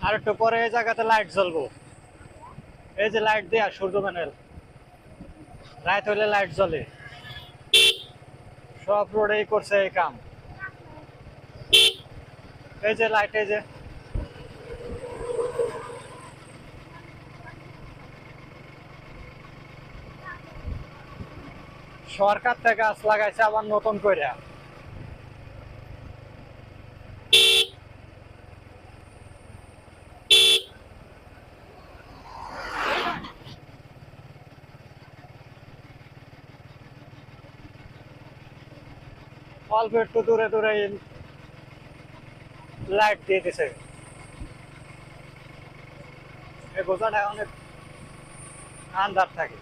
আর একটু পরে এই জায়গাতে লাইট জ্বলবো। এই যে লাইট দেয়া সূর্য প্যানেল, রাত হলে লাইট জ্বলে। সব রোডেই করছে এই কাম। এই যে লাইট, এই যে সরকার থেকে গাছ লাগাইছে আবার নতুন করে। অল্প একটু দূরে দূরে লাইট দিয়ে দিছে। এই বোঝাটা অনেক আন্ধার থাকে।